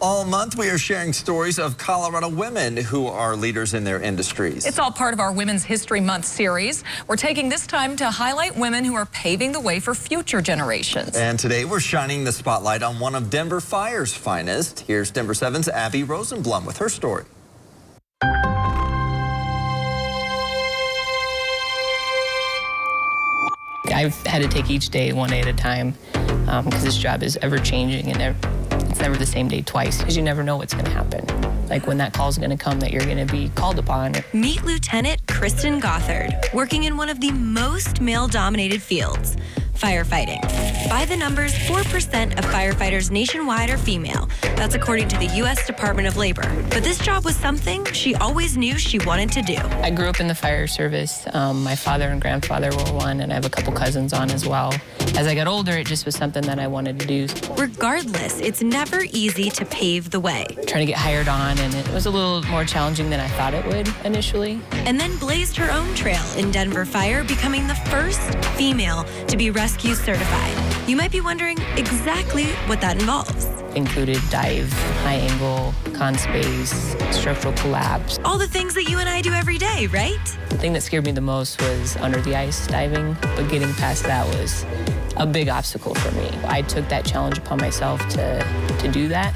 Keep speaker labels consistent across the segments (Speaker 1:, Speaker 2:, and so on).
Speaker 1: All month, we are sharing stories of Colorado women who are leaders in their industries.
Speaker 2: It's all part of our Women's History Month series. We're taking this time to highlight women who are paving the way for future generations.
Speaker 1: And today, we're shining the spotlight on one of Denver Fire's finest. Here's Denver 7's Abby Rosenblum with her story.
Speaker 3: I've had to take each day one day at a time because this job is ever changing and it's never the same day twice because you never know what's going to happen. Like when that call's going to come that you're going to be called upon.
Speaker 4: Meet Lieutenant Kristyn Gothard, working in one of the most male-dominated fields, firefighting. By the numbers, 4% of firefighters nationwide are female. That's according to the U.S. Department of Labor. But this job was something she always knew she wanted to do.
Speaker 3: I grew up in the fire service. My father and grandfather were one, and I have a couple cousins on as well. As I got older, it just was something that I wanted to do.
Speaker 4: Regardless, it's never easy to pave the way.
Speaker 3: Trying to get hired on, and it was a little more challenging than I thought it would initially.
Speaker 4: And then blazed her own trail in Denver Fire, becoming the first female to be rescue certified. You might be wondering exactly what that involves.
Speaker 3: Included dive, high angle, con space, structural collapse.
Speaker 4: All the things that you and I do every day, right?
Speaker 3: The thing that scared me the most was under the ice diving, but getting past that was a big obstacle for me. I took that challenge upon myself to do that.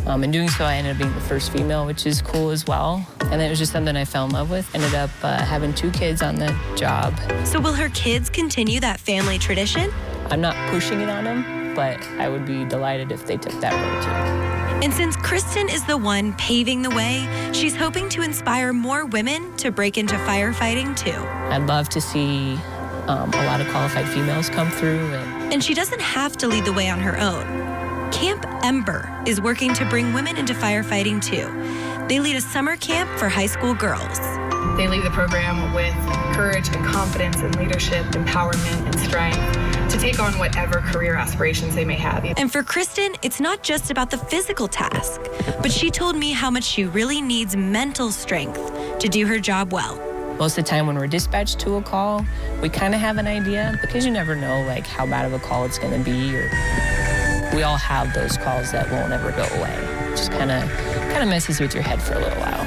Speaker 3: In doing so, I ended up being the first female, which is cool as well. And it was just something I fell in love with. Ended up having 2 kids on the job.
Speaker 4: So will her kids continue that family tradition?
Speaker 3: I'm not pushing it on them, but I would be delighted if they took that road too.
Speaker 4: And since Kristyn is the one paving the way, she's hoping to inspire more women to break into firefighting too.
Speaker 3: I'd love to see a lot of qualified females come through.
Speaker 4: And she doesn't have to lead the way on her own. Camp Ember is working to bring women into firefighting too. They lead a summer camp for high school girls.
Speaker 5: They leave the program with courage and confidence and leadership, empowerment and strength to take on whatever career aspirations they may have.
Speaker 4: And for Kristyn, it's not just about the physical task, but she told me how much she really needs mental strength to do her job well.
Speaker 3: Most of the time when we're dispatched to a call, we kind of have an idea because you never know like how bad of a call it's going to be. Or we all have those calls that won't ever go away. It just kind of messes with your head for a little while.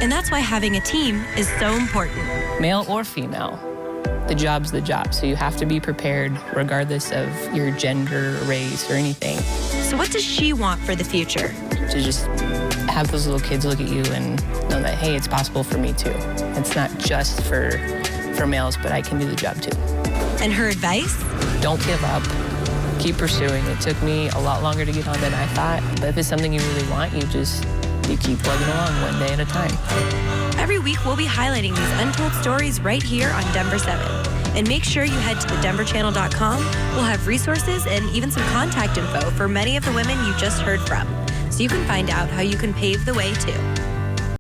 Speaker 4: And that's why having a team is so important.
Speaker 3: Male or female, the job's the job. So you have to be prepared regardless of your gender, race, or anything.
Speaker 4: So what does she want for the future?
Speaker 3: To just have those little kids look at you and know that, hey, it's possible for me too. It's not just for males, but I can do the job too.
Speaker 4: And her advice?
Speaker 3: Don't give up. Keep pursuing. It took me a lot longer to get on than I thought. But if it's something you really want, you keep plugging along one day at a time.
Speaker 4: Every week, we'll be highlighting these untold stories right here on Denver 7. And make sure you head to thedenverchannel.com. We'll have resources and even some contact info for many of the women you just heard from, so you can find out how you can pave the way too.